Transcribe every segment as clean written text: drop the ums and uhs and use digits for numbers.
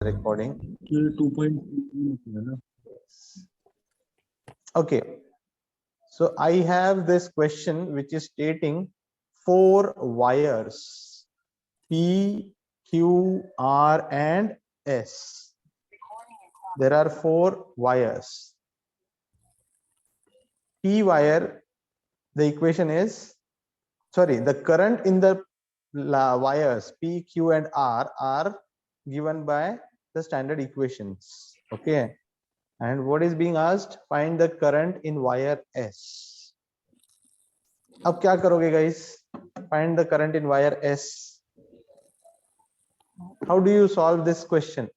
recording. 2.3 Okay, so I have this question which is stating 4 wires P, Q, R and S. There are 4 wires. P wire, the equation is, sorry, the current in the wires P, Q and R are given by the standard equations. Okay, and what is being asked? Find the current in wire S. अब क्या करोगे guys? Find the current in wire S. How do you solve this question?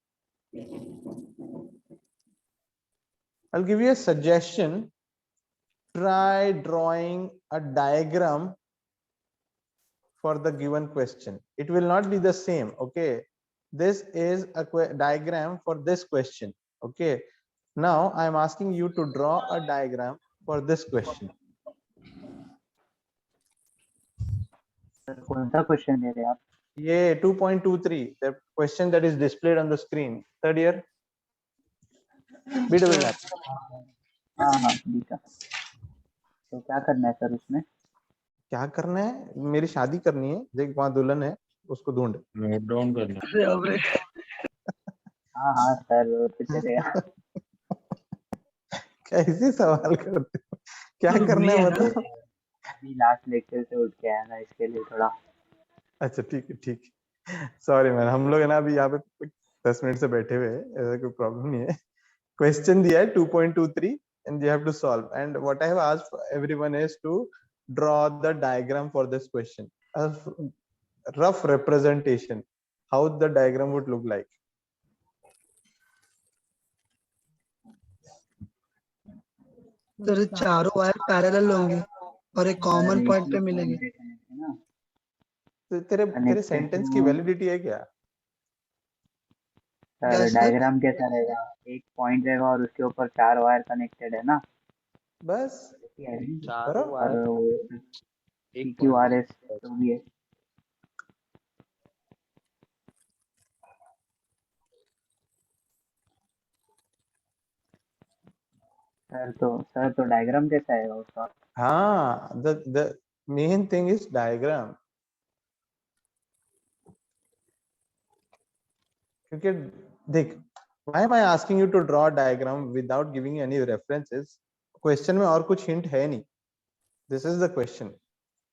I'll give you a suggestion. Try drawing a diagram for the given question. It will not be the same. Okay, this is a diagram for this question. Okay, now I am asking you to draw a diagram for this question. कौन सा question दे रहे हैं आप? ये 2.23, the question that is displayed on the screen. Third year. BW lab. हाँ ठीक है. तो क्या करना है सर उसमें? क्या करना है? मेरी शादी करनी है, देख वहाँ दुल्हन है, उसको ढूंढ. नोट डाउन करना. हाँ सर वो तो चलेगा. कैसे सवाल करते हो? क्या करना है मतलब? अभी लास्ट लेक्चर से उठ के आया ना, इसके लिए थोड़ा. अच्छा ठीक है ठीक है. सॉरी मैन, हम लोग है ना अभी यहाँ पे 10 मिनट से बैठे हुए हैं, ऐसा कोई प्रॉब्लम नहीं है. क्वेश्चन दिया है 2.23 and you have to solve, and what I have asked everyone is to draw the diagram for this question, a rough representation how the diagram would look like. Sir चारों wire parallel होंगे और एक common point पे मिलेंगे. तो तेरे sentence की validity है क्या? सर डायग्राम कैसा रहेगा? एक पॉइंट रहेगा और उसके ऊपर 4 वायर कनेक्टेड है ना, बस और PQRS तो भी है. सर तो डायग्राम कैसा है उसका? हाँ, the main thing is diagram. क्योंकि देख, why am I asking you to draw a diagram without giving any references? Question में और कुछ हिंट है नहीं. This is the question.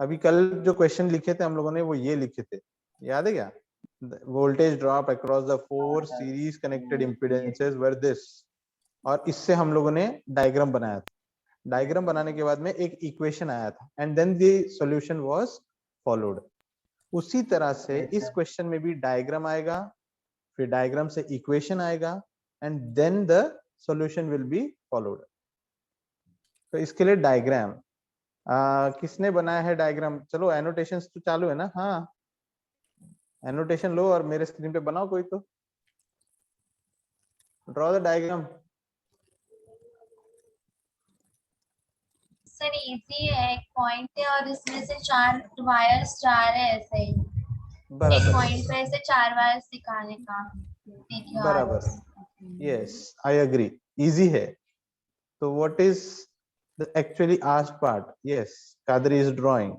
अभी कल जो क्वेश्चन लिखे थे हम लोगों ने वो ये लिखे थे, याद है क्या? Voltage drop across the 4 series connected impedances were this, और इससे हम लोगों ने डायग्राम बनाया था. डायग्राम बनाने के बाद में एक इक्वेशन आया था and then the solution was followed. उसी तरह से इस क्वेश्चन में भी डायग्राम आएगा, फिर डायग्राम से इक्वेशन आएगा and then the solution will be followed. तो इसके लिए डायग्राम किसने बनाया है डायग्राम? चलो एनोटेशंस तो चालू है ना? हाँ, एनोटेशन लो और मेरे स्क्रीन पे बनाओ कोई तो. Draw the diagram. Sir easy है, एक पॉइंट है और इसमें से 4 वायर्स जा रहे हैं ऐसे ही. एक पॉइंट पे ऐसे 4 वायर्स दिखाने का. बराबर. Yes, I agree. इजी है. तो what is the actually asked part? Yes, Qadri is drawing.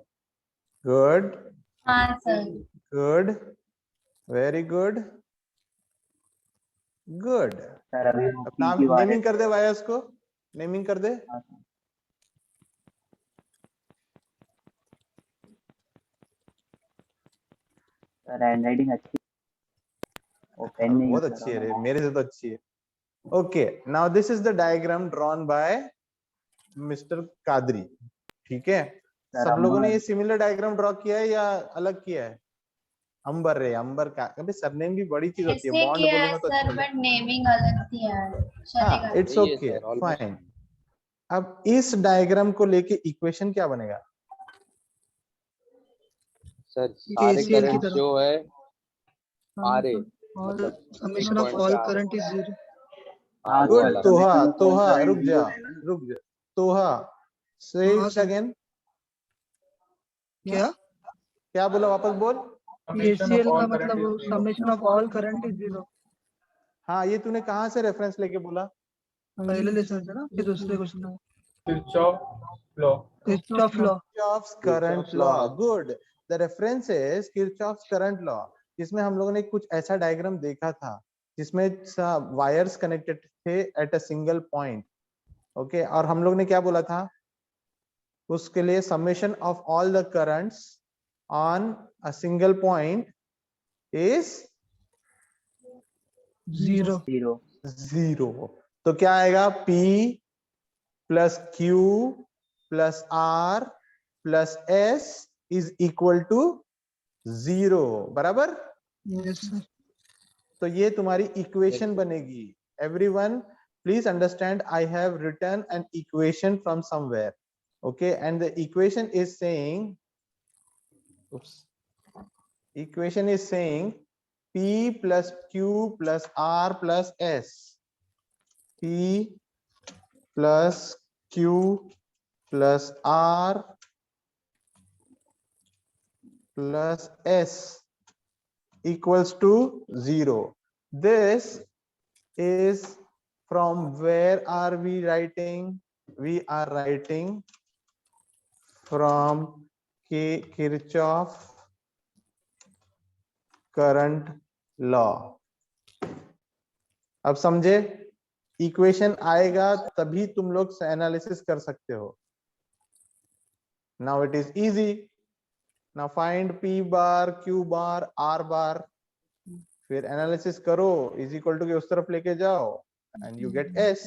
Good. हाँ sir. Good, very good, good. Sir अभी नाम नेमिंग कर दे वायर्स को, नेमिंग कर दे. सर हैंडराइटिंग अच्छी है, पेन नहीं बहुत अच्छी है रे, मेरे से तो अच्छी है. Okay, now this is the diagram drawn by mister Qadri. ठीक है, सब लोगों ने ये सिमिलर डायग्राम ड्रॉ किया है या अलग किया है? अंबर रे, अंबर का अबे सरनेम भी बड़ी चीज होती है. बॉन्ड बोलूंगा तो सर बट नेमिंग अलग थी यार. चलेगा. It's okay, fine. अब इस डायग्राम को लेके इक्वेशन क्या बनेगा? सर सारे करंट जो है आर ए, और summation of all current is 0. Good. तोहा रुक जा. तोहा से इट अगेन. क्या बोला? वापस बोल. KCL का मतलब summation of all current is 0. हाँ, ये तूने कहाँ से रेफरेंस लेके बोला? पहले लेसन से ना, फिर दूसरे क्वेश्चन में Kirchhoff law. Kirchhoff law. Kirchhoff's current law. Good. The reference is Kirchhoff's current law. इसमें हम लोगों ने कुछ ऐसा डायग्राम देखा था जिसमें वायर्स कनेक्टेड थे at a single point. Okay, और हम लोग ने क्या बोला था उसके लिए? Summation of all the currents on a single point is zero. Zero. तो क्या आएगा? P plus Q plus R plus S is equal to zero. बराबर? Yes sir. तो ये तुम्हारी इक्वेशन बनेगी. Everyone please understand, I have written an equation from somewhere. Okay, and the equation is saying, equation is saying P plus Q plus R plus S. P plus Q plus R plus S equals to 0. This is from where are we writing? We are writing from Kirchhoff current law. अब समझे? Equation आएगा तभी तुम लोग analysis कर सकते हो. Now it is easy. Now find P bar, Q bar, R बार, फिर एनालिसिस करो, इज इक्वल टू के उस तरफ लेके जाओ एंड यू गेट S.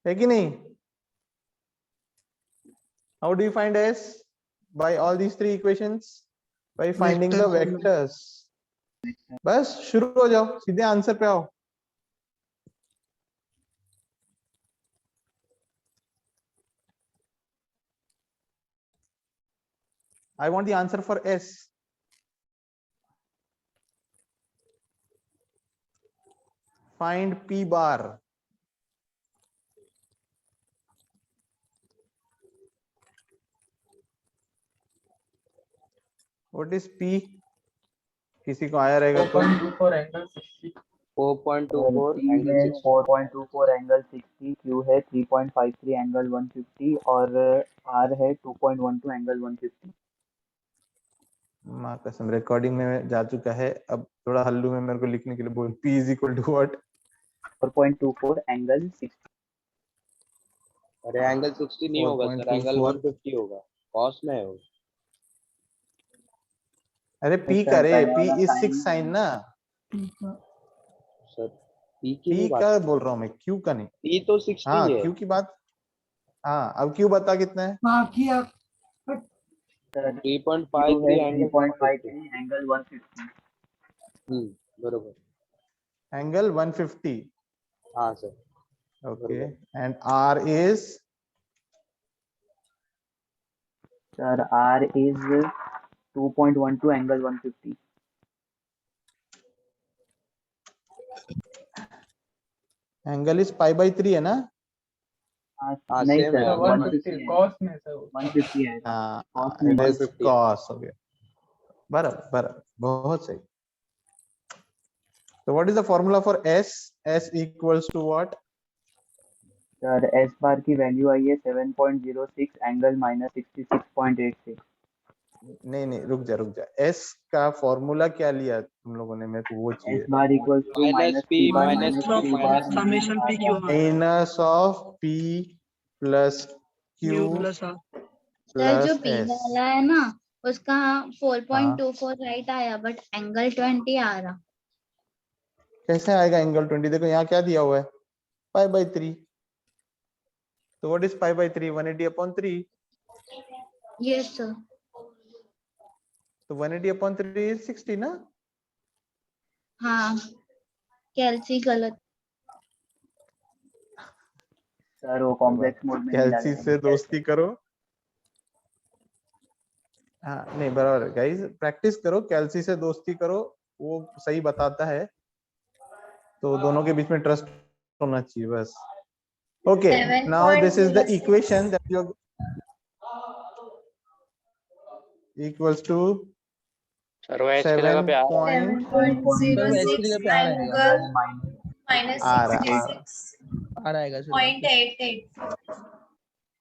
है कि नहीं? How do you find S? By all these three equations, by finding the vectors. बस शुरू हो जाओ, सीधे आंसर पे आओ. I want the answer for S. Find P bar. What is P? किसी को आया रहेगा तो? 4.24 एंगल 60। 4.24 P एंगल है 60. 4.24 एंगल 60, Q है 3.53 एंगल 150 और R है 2.12 एंगल 150। माँ कसम, रिकॉर्डिंग में जा चुका है. अब थोड़ा हल्लू में मेरे को लिखने के लिए बोल. P is equal to what? 4.24 angle 60। अरे एंगल 60 नहीं होगा सर, एंगल 4.24. 150 होगा. कॉस में है वो. अरे P सर, करे, पहले P वाला is 6 साइन साइन ना. सर पी की P नहीं का बात. बोल रहा हूँ मैं, Q का नहीं. पी तो 60 हाँ, है. Q की बात. हाँ, अब Q बता कितना है? सर, Q 3.53 है एंगल 150. 3.53 एंगल 150। बरोबर. एंगल 150. हाँ sir. Okay, and R is? Sir, R is 2.12 angle 150। Angle is pi by 3 है ना? हाँ, हाँ नहीं सेम सर, है. 150 है। कॉस में सर 150 है। हाँ, कॉस में इट है। इज 150 है. कॉस हो गया. बराबर बराबर, बहुत सही. So what is the formula for S? S equals to what? Sir, S बार की वैल्यू आई है 7.06 एंगल -66.86। नहीं नहीं, रुक जा. S का फॉर्मूला क्या लिया तुम लोगों ने? मेरे को वो S चाहिए. Bar equals to minus P -P bar minus minus Q Q minus bar summation P Q R minus of P plus Q Q plus R। Sir जो प्लस P S. वाला है ना, उसका हाँ, 4.24 राइट आया, but angle 20 आ रहा. कैसे आएगा एंगल 20? देखो यहाँ क्या दिया हुआ है, पाई बाई 3. तो what is pi by 3? 180/3. Yes sir. तो 180/3 इज 60 ना? हाँ, कैलसी गलत. सर, वो कॉम्प्लेक्स मोड में नहीं डाला कैलसी है। से दोस्ती करो. हाँ नहीं, बराबर गाइस, प्रैक्टिस करो, कैलसी से दोस्ती करो, वो सही बताता है. तो दोनों के बीच में ट्रस्ट होना चाहिए बस. Okay, now this is the 7.06. Equation that you equals to sir वो एच की जगह पे आ रहा है. 7. 7.06 एंगल एंगल -66 minus आ रहा है, 66.88 आ रहेगा सर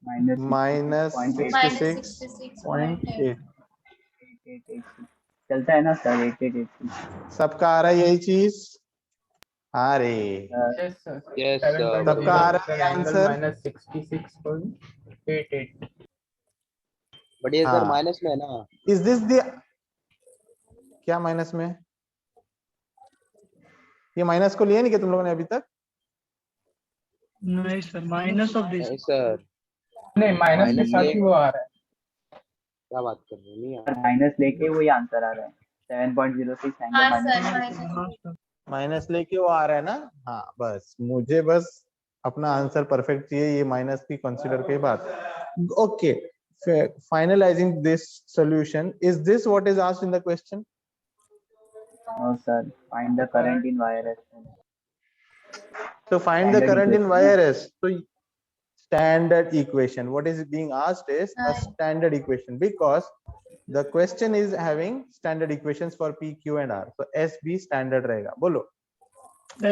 माइनस minus 66.8 66.8 चलता है ना सर 8886 सबका आ रहा है यही चीज? अरे Yes, sir. Yes, sir. 7.0 सबका आ रहा है angle आंसर? minus 66.88. बट ये सर हाँ, माइनस में है ना। इज दिस द क्या माइनस में? ये माइनस को लिया नहीं क्या तुम लोगों ने अभी तक? नहीं सर, माइनस ऑफ दिस। नहीं सर, नहीं, माइनस के माइनस साथ ले ही वो आ रहा है। क्या बात कर रहे हो, नहीं और माइनस लेके वही आंसर आ रहा है 7.06 एंगल हाँ माइनस सर, हाँ सर, माइनस लेके वो आ रहा है ना? हाँ, बस मुझे बस अपना आंसर परफेक्ट चाहिए, ये माइनस की कंसीडर के बाद। Okay, finalising this solution, is this what is asked in the question? No sir, find the current in wire S. So find the current in wire S. So standard equation, what is being asked is a standard equation, because the question is having standard equations for P, Q and R. So S B standard रहेगा, बोलो। S is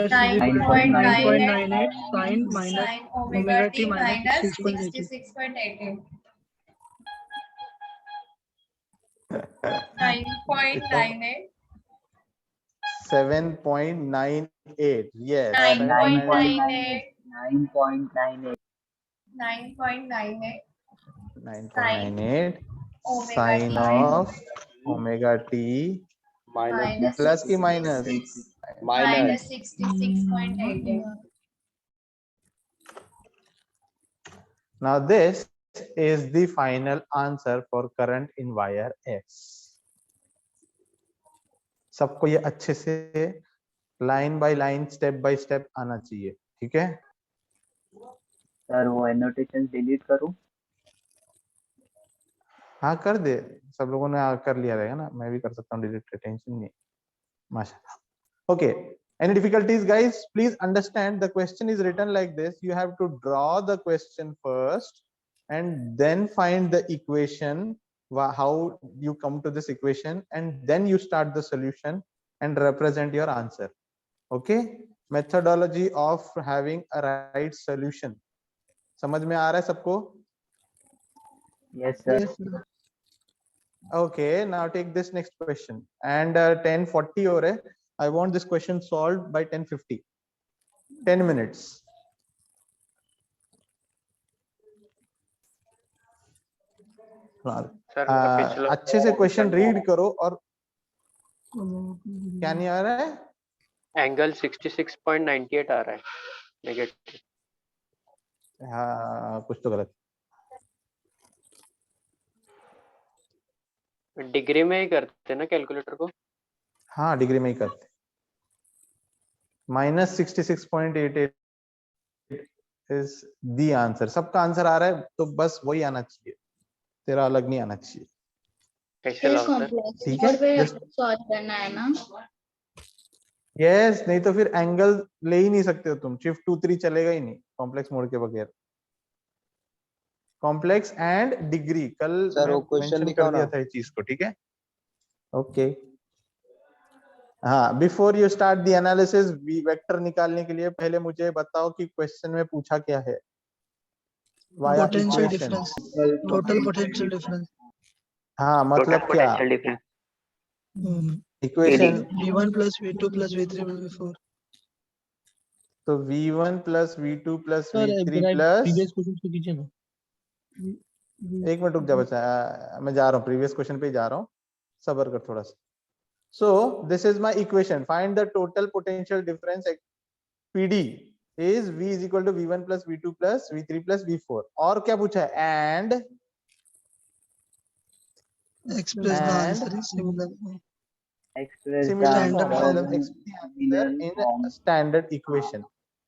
equal to 9.98 sin minus sin omega t minus 66.80. 66.88. 9.98. 7.98. Yes, 9.98. 9.98 9.98 9.98 omega sin t of omega t minus plus की minus? minus 66.88. Now this is the final answer for current in wire S. सबको ये अच्छे से line by line step by step आना चाहिए, ठीक है? Sir वो एनोटेशन डिलीट करूं? हाँ कर दे, सब लोगों ने कर लिया रहेगा ना, मैं भी कर सकता हूँ डिलीट, टेंशन नहीं, माशाल्लाह। Okay, any difficulties guys? Please understand the question is written like this, you have to draw the question first and then find the equation, how you come to this equation, and then you start the solution and represent your answer. Okay, methodology of having a right solution समझ में आ रहा है सबको? Yes sir. Yes sir. Okay, now take this next question, and 10:40 हो रहे, I want this question solved by 10:50, 10 minutes. अच्छे से question read करो, और क्या नहीं आ रहा है? एंगल 66.98 आ रहा है नेगेटिव। हाँ, कुछ तो गलत। डिग्री में ही करते ना कैलकुलेटर को? हाँ, डिग्री में ही करते। Minus 66.88 is the answer. सबका आंसर आ रहा है तो बस वही आना चाहिए, तेरा अलग नहीं आना चाहिए। कैसे होता है? ठीक है, सॉल्व करना है ना? यस, नहीं तो फिर एंगल ले ही नहीं सकते हो तुम, शिफ्ट 2 3 चलेगा ही नहीं कॉम्प्लेक्स मोड के बगैर। कॉम्प्लेक्स एंड डिग्री कल सर वो मैं क्वेश्चन मेंशन कर दिया था इस चीज को, ठीक है? ओके, हाँ, before you start the analysis, vector निकालने के लिए पहले मुझे बताओ कि क्वेश्चन में पूछा क्या है। Potential difference, total potential difference. हाँ, मतलब क्या? Equation V1 plus V2 plus V3 plus V4। तो V1 plus V2 plus sir V3 जरा प्लस, प्रीवियस क्वेश्चन पे कीजिए ना। एक मिनट रुक जा बच्चा, मैं जा रहा हूँ प्रीवियस क्वेश्चन पे जा रहा हूँ, सबर कर थोड़ा सा। So this is my equation, find the total potential difference PD is V is equal to V1 plus V2 plus V3 plus V4, और क्या पूछा है? And Express the answer in similar Express the similar answer मतलब in similar in form standard equation.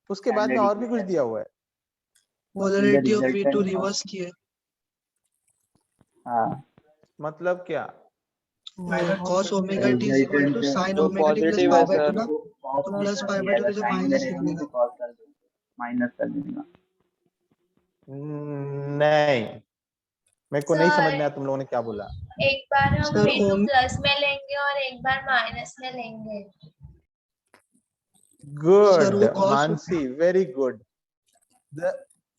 उसके बाद में standard और भी कुछ equation दिया हुआ है। polarity of resultant V2 of- reverse की है। हाँ, मतलब क्या? cos omega t is equal to sin वो omega t plus positive pi है by 2 सर। ना, plus pi by 2 तो जो साइन में माइनस रहेगी निकलेगा। तो cos कर दो, माइनस कर दूंगा। नहीं, मेरे को नहीं समझ में सर, आया तुम लोगों ने क्या बोला। एक बार हम सर, V2 प्लस में लेंगे और एक बार माइनस में लेंगे। गुड वो cos मानसी, वेरी गुड।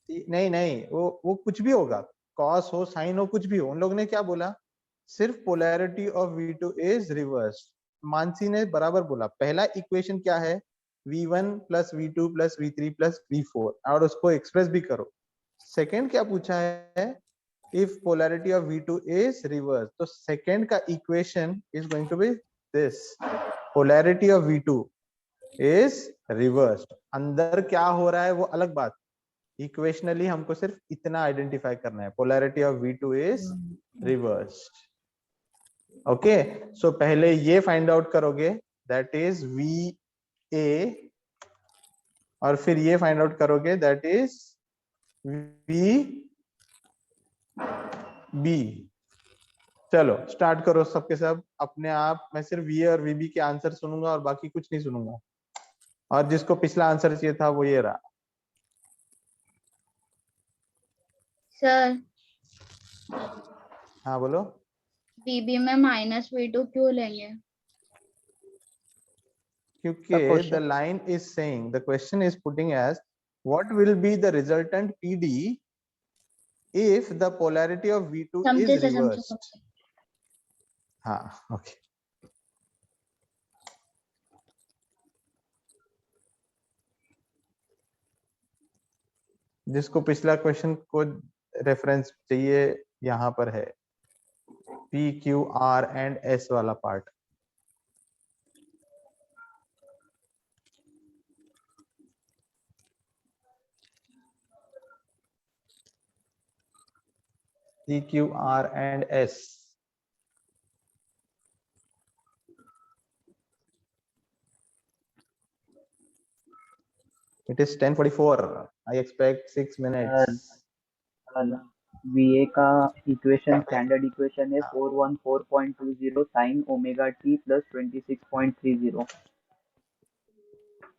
नहीं नहीं, वो कुछ भी होगा, कॉस हो, साइन हो, कुछ भी हो। उन लोगों ने क्या बोला, सिर्फ polarity of V2 is reverse. Mansi ने बराबर बोला। पहला इक्वेशन क्या है, V1 plus V2 plus V3 plus V4, और उसको एक्सप्रेस भी करो। सेकेंड क्या पूछा है, if polarity of V2 is reverse, तो सेकेंड का equation is going to be this, polarity of V2 is reversed. अंदर क्या हो रहा है वो अलग बात, इक्वेशनली हमको सिर्फ इतना आइडेंटिफाई करना है, polarity of V2 is reversed. Okay, so पहले ये फाइंड आउट करोगे, दैट इज VA, और फिर ये फाइंड आउट करोगे, दैट इज VB। चलो स्टार्ट करो सबके सब अपने आप। मैं सिर्फ VA और VB के आंसर सुनूंगा और बाकी कुछ नहीं सुनूंगा, और जिसको पिछला आंसर चाहिए था वो ये रहा। सर हाँ बोलो। बीबी में -V2 क्यों लेंगे? क्योंकि the line is saying, the question is putting as what will be the resultant PD if the polarity of V2 समझे is सर, समझे reversed। समझे। हाँ ओके, जिसको पिछला क्वेश्चन को रेफरेंस चाहिए, यहाँ पर है PQR&S वाला part. PQR&S। It is 10:44. I expect 6 minutes. VA का इक्वेशन, स्टैंडर्ड इक्वेशन है 414.20 sin ओमेगा t प्लस 26.30।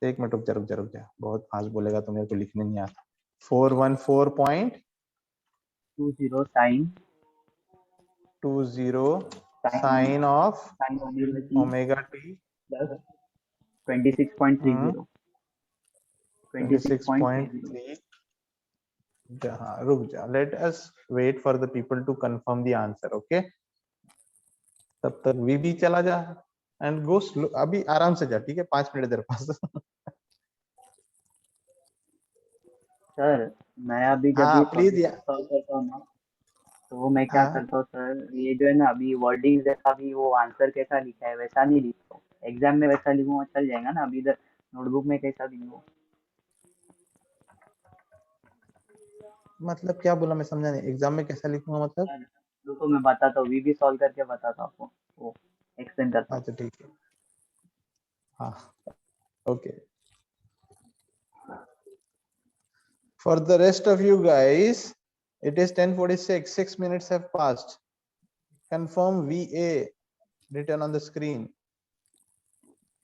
एक मिनट, रुक जा, बहुत फास्ट बोलेगा तो मेरे को लिखने नहीं आता। 414.20 sin sin of omega omega t plus 26.30। 26.3। रुक जा, let us wait for the people to confirm the answer. Okay, तब तक VB चला जा एंड गो स्लो, अभी आराम से जा, ठीक है, 5 मिनट तेरे पास। सर मैं अभी जब हाँ भी प्लीज सॉल्व करता हूँ ना, तो मैं क्या करता हूँ सर, ये जो है ना अभी वर्डिंग जैसा भी वो आंसर कैसा लिखा है वैसा नहीं लिखता हूँ। एग्जाम में वैसा लिखूंगा चल जाएगा ना, अभी इधर नोटबुक में कैसा लिखूंगा? मतलब क्या बोला, मैं समझा नहीं, एग्जाम में कैसा लिखूंगा मतलब? रुको मैं बताता हूँ, वीबी सॉल्व करके बताता हूँ आपको, वो एक्सप्लेन करता हूँ। अच्छा ठीक है, हाँ okay. For the rest of you guys, it is 10:46. 6 minutes have passed. Confirm VA written on the screen.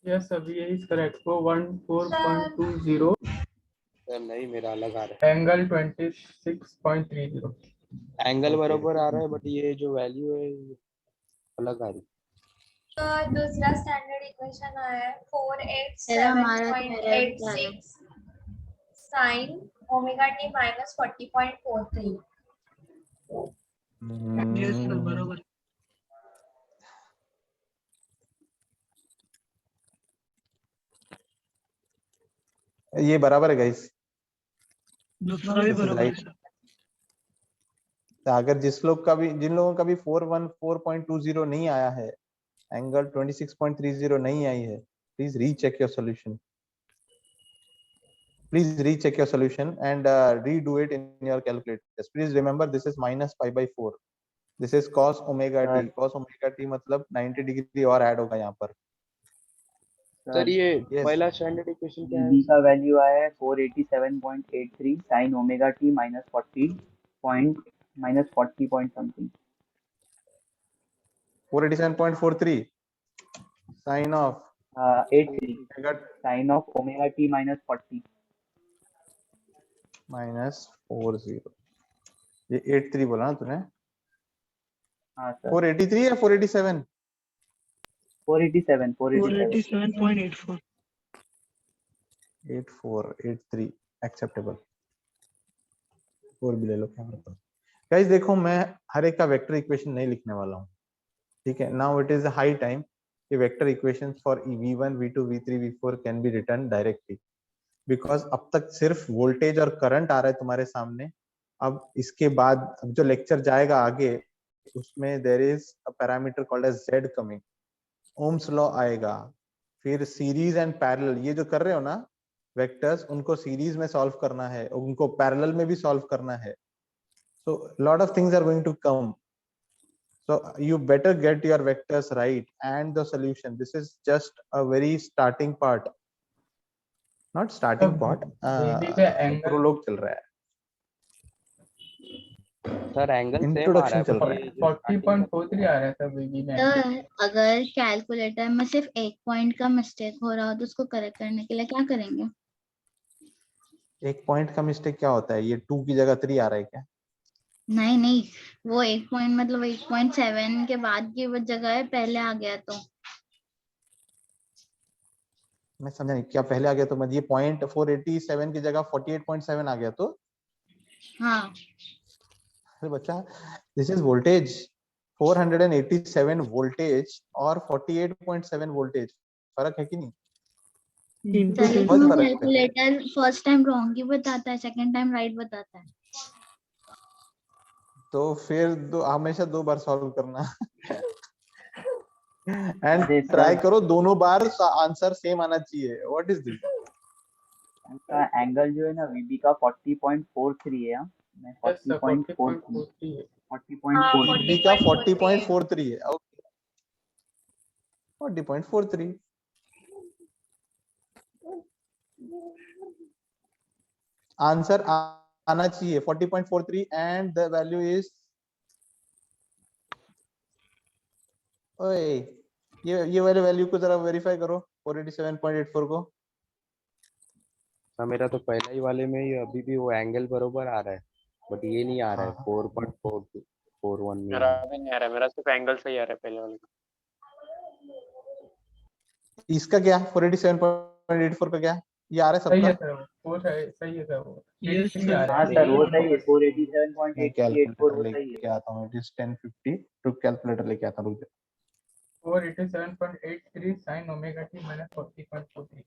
Yes, sir. VA is correct. 414.20 sir नहीं, मेरा अलग आ रहा angle 26.30. है। Angle Okay. बराबर आ रहा है, बट ये जो वैल्यू है ये अलग आ रही है। दूसरा स्टैंडर्ड इक्वेशन आया है हमारा तो error भी आ रहा है। 487.86 sin omega t minus 40.43। yes sir बराबर। ये बराबर है गाइस, दूसरा भी दिस इज बराबर है राइट। सर। अगर जिन लोगों का भी 414.20 नहीं आया है, एंगल 26.30 नहीं आई है, please recheck your solution. Please recheck your solution and redo it in your calculators. Please remember this is minus pi by 4. This is cos omega t. Cos omega t मतलब 90 डिग्री और add होगा यहाँ पर। Sir ये Yes. पहला standard equation क्या है? वीबी का वैल्यू आया है 487.83 sin omega t minus 40 point something। 487.43 sin of 83 omega sin of omega t minus 40। minus 40। ये 83 बोला ना तूने? हाँ सर 483 या 487? 487 487.84। 8483 एक्सेप्टेबल। 4 भी ले लो कैमरा पर। गाइस देखो मैं हर एक का वेक्टर इक्वेशन नहीं लिखने वाला हूँ, ठीक है। Now it is high time कि vector equations for v1 v2 v3 v4 can be written directly, because अब तक सिर्फ वोल्टेज और करंट आ रहा है तुम्हारे सामने। अब इसके बाद अब जो लेक्चर जाएगा आगे उसमें there is a parameter called as z coming, Ohm's law आएगा, फिर सीरीज एंड पैरेलल, ये जो कर रहे हो ना वेक्टर्स, उनको सीरीज में सॉल्व करना है, उनको पैरेलल में भी सॉल्व करना है। So lot of things are going to come, so you better get your vectors right and the solution. This is just a very starting part, not starting part, बीबी पे angle prologue चल रहा है, sir angle same आ रहा introduction है, चल but रहा है। ये जो starting में 40.43 आ रहा है सर बीबी में। तो अगर कैलकुलेटर में सिर्फ एक पॉइंट का मिस्टेक हो रहा हो तो उसको करेक्ट करने के लिए क्या करेंगे? एक पॉइंट का मिस्टेक क्या होता है? ये 2 की जगह 3 आ रहा है क्या? नहीं नहीं, वो एक पॉइंट मतलब 8.7 के बाद की वो जगह है, पहले आ गया तो। मैं समझा नहीं, क्या पहले आ गया तो मतलब ये पॉइंट 487 की जगह 48.7 आ गया तो? हाँ अरे बच्चा, दिस इज वोल्टेज, 487 वोल्टेज और 48.7 वोल्टेज, फर्क है कि नहीं? इनटू सर, 10 बहुत लेकिन फर्क है। कैलकुलेटर फर्स्ट टाइम रॉन्ग ही बताता है, सेकंड टाइम राइट बताता है। तो फिर हमेशा 2 बार सॉल्व करना एंड अरे ट्राई सर, करो दोनों बार आंसर सेम आना चाहिए। What is this? उनका एंगल जो है ना वीबी का 40.43 है। हाँ? मैं यस सर 40.43 40.43 है। हाँ 40.43 बीबी का 40.43 है। 40.43 है, ओके 40.43। आंसर आना चाहिए 40.43 एंड द वैल्यू इज, ओए ये वाले वैल्यू को जरा वेरीफाई करो 487.84 को। सर मेरा तो पहला ही वाले में ही अभी भी वो एंगल बरोबर आ रहा है, बट ये नहीं आ रहा है, हाँ 4.441 नहीं आ मेरा रहा है। भी नहीं आ रहा है, मेरा सिर्फ एंगल से ही आ रहा है पहले वाले का। इसका क्या 487.84 का क्या ये आ रहा है सही है सबका? सर, वो सही है सर, वो यस 83 आ सर। रहा हाँ है। सर वो सही है, नंबर मैं 487.8384 कैलकुलेटर वो सही है। लेके आता हूँ, इट इज 1050। तो कैलकुलेटर लेके आता हूँ, रुक जाओ। 487.83 sin ओमेगा t माइनस 40.43।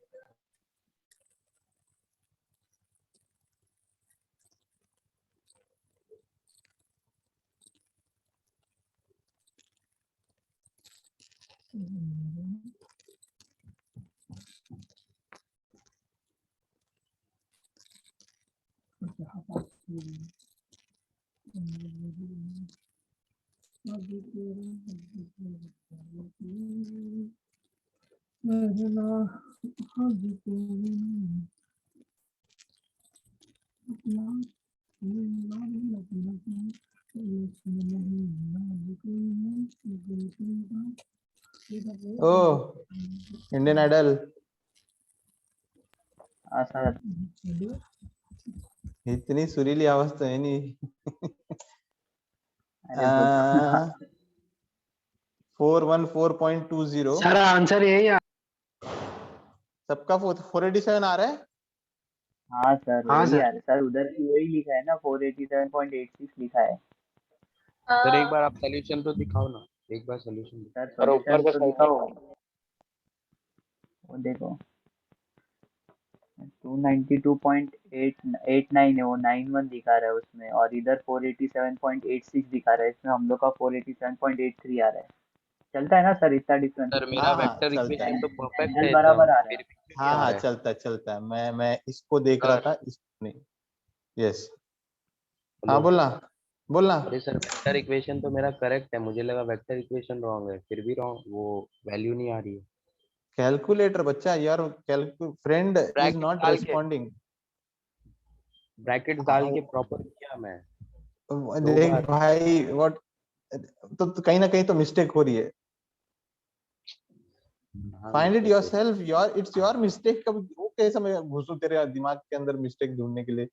ओह इंडियन आइडल, हाँ सर, इतनी सुरीली आवाज तो है नहीं। अरे वो 414.20 सारा आंसर यही है। सबका 487 आ रहा है। हाँ सर हाँ वही सर। आ रहा है सर, उधर भी वही लिखा है ना, 487.86 लिखा है। सर एक बार आप सोल्यूशन तो दिखाओ ना, एक बार सोल्यूशन। सर और ऊपर सॉल्यूशन का तो साइड दिखाओ, वो देखो 292.889 है, वो 91 दिखा रहा है उसमें, और इधर 487.86 दिखा रहा है, इसमें हम लोग का 487.83 आ रहा है। चलता है ना सर, इतना डिफरेंस? सर मेरा हाँ हाँ वेक्टर चलता है, इक्वेशन तो परफेक्ट है एंगल एकदम, बराबर आ रहा है। फिर भी क्यों नहीं हाँ आ हाँ रहा है? चलता है। मैं इसको देख रहा सर था, इसको नहीं। यस, हाँ हेलो। बोलना बोलना। अरे सर वेक्टर इक्वेशन तो मेरा करेक्ट है, मुझे लगा वेक्टर इक्वेशन रॉन्ग है, फिर भी रॉन्ग, वो वैल्यू नहीं आ रही है। कैलकुलेटर बच्चा, यार फ्रेंड इज ब्रैकेट नॉट डाल के, रिस्पॉन्डिंग। ब्रैकेट डाल के प्रॉपर किया मैं 2 बार। देख भाई व्हाट, तो कहीं ना कहीं तो मिस्टेक हो रही है। हाँ फाइंड इट मिस्टेक हो रही yourself, your it's your mistake. कब वो कैसे मैं घुसूं तेरे दिमाग के अंदर मिस्टेक ढूंढने के लिए?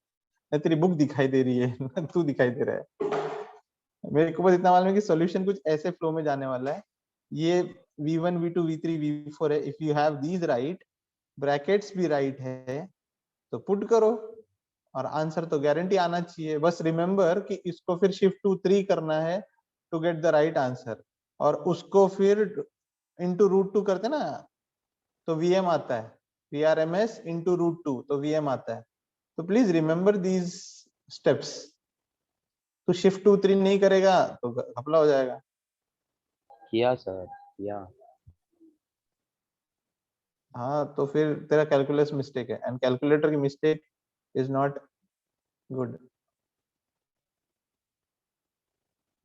मैं तेरी बुक दिखाई दे रही है ना तू दिखाई दे रहा है। मेरे को बस इतना मालूम है कि सॉल्यूशन कुछ ऐसे फ्लो में जाने वाला है। ये v1 v2 v3 v4 है। If you have these right, brackets भी राइट है, पुट करो और आंसर तो गारंटी आना चाहिए। बस रिमेंबर कि इसको फिर शिफ्ट टू 3 करना है to get the right answer, और उसको फिर इंटू √2 करते ना तो वीएम आता है, VRMS इंटू √2 तो वीएम आता है। तो प्लीज रिमेंबर दीज स्टेप्स। तो शिफ्ट टू 3 नहीं करेगा तो घपला हो जाएगा। किया सर, किया। हाँ तो फिर तेरा कैलकुलस मिस्टेक है, एंड कैलकुलेटर की mistake is not good.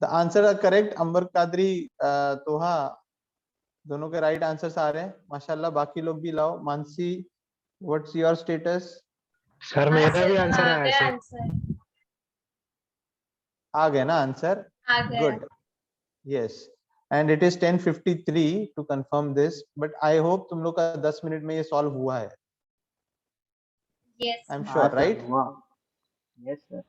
The answer are correct. Ambar Qadri, Toha, दोनों के राइट आंसर्स आ रहे हैं माशाल्लाह। बाकी लोग भी लाओ। Mansi, what's your status? Sir हाँ मेरा भी सर, आंसर आ आया गया सर। आंसर, आ गया ना आंसर? आ गया। Good, yes. And it is 10:53 to confirm this, but I hope तुम लोग का 10 मिनट में ये सॉल्व हुआ है। यस आई एम हाँ श्योर, सर राइट? हुआ। Yes sir.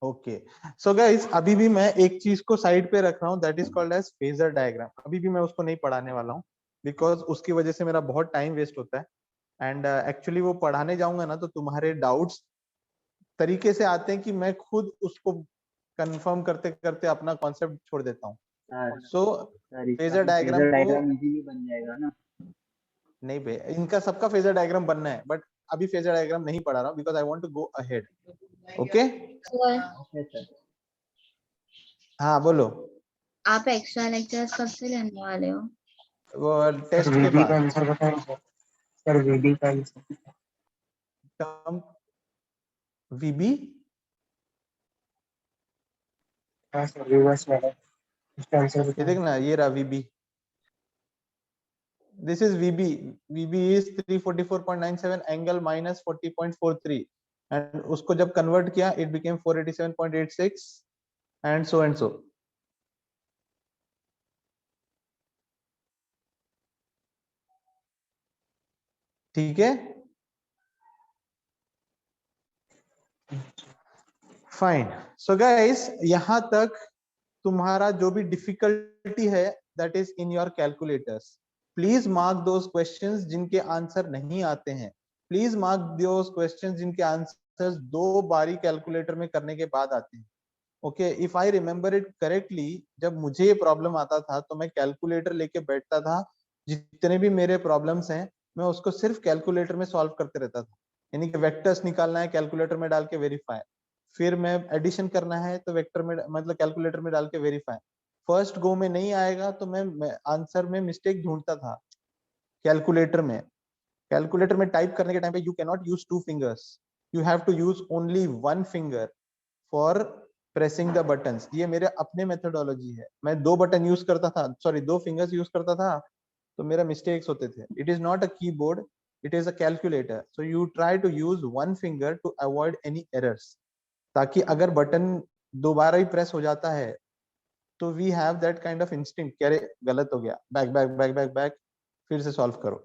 Okay, so guys अभी भी मैं एक चीज को साइड पे रख रहा हूँ, that is called as phasor diagram. अभी भी मैं उसको नहीं पढ़ाने वाला हूँ बिकॉज उसकी वजह से मेरा बहुत टाइम वेस्ट होता है। एंड एक्चुअली वो पढ़ाने जाऊंगा ना तो तुम्हारे डाउट्स तरीके से आते हैं कि मैं खुद उसको कंफर्म करते करते अपना कॉन्सेप्ट छोड़ देता हूँ। सर सो सर इसका फेजर तो डायग्राम फेजर को डायग्राम इजीली बन जाएगा ना? नहीं बे, इनका सबका फेजर डायग्राम बनना है, बट अभी फेजर डायग्राम नहीं पढ़ा रहा हूँ because I want to go ahead. Okay, okay sir. हाँ बोलो। आप एक्स्ट्रा लेक्चर्स कब से लेने वाले हो? वो सर टेस्ट के वीबी का बाद। आंसर बताएं सर। सर वीबी का आंसर। टर्म वीबी, हाँ सर रिवर्स वाला इसका आंसर ये बताएं। देखना, ये रहा VB. This is VB. VB is 344.97 angle minus 40.43, and उसको जब कन्वर्ट किया इट बिकेम 487.86 एंड सो। ठीक है, फाइन। सो गाइस यहां तक तुम्हारा जो भी डिफिकल्टी है that is in your calculators. Please mark those questions जिनके आंसर नहीं आते हैं। प्लीज मार्क दोज क्वेश्चंस जिनके आंसर्स 2 बारी कैलकुलेटर में करने के बाद आते हैं। Okay, if I remember it correctly, जब मुझे ये प्रॉब्लम आता था तो मैं कैलकुलेटर लेके बैठता था, जितने भी मेरे प्रॉब्लम्स हैं मैं उसको सिर्फ कैलकुलेटर में सॉल्व करते रहता था। यानी कि वेक्टर्स निकालना है कैलकुलेटर में डाल के वेरीफाई, फिर मैं एडिशन करना है तो वेक्टर में मतलब कैलकुलेटर में डाल के वेरीफाई। फर्स्ट गो में नहीं आएगा तो मैं आंसर में मिस्टेक ढूंढता था कैलकुलेटर में। कैलकुलेटर में टाइप करने के टाइम पे you can not use 2 fingers, you have to use only 1 finger for pressing the buttons. ये मेरे अपने मेथोडोलॉजी है। मैं 2 बटन यूज करता था, सॉरी 2 फिंगर्स यूज करता था तो मेरा मिस्टेक्स होते थे। It is not a keyboard, it is a calculator, so you try to use 1 finger to avoid any errors, ताकि अगर बटन दोबारा ही प्रेस हो जाता है तो we have that kind of instinct कि अरे गलत हो गया, back back back back back, फिर से सॉल्व करो।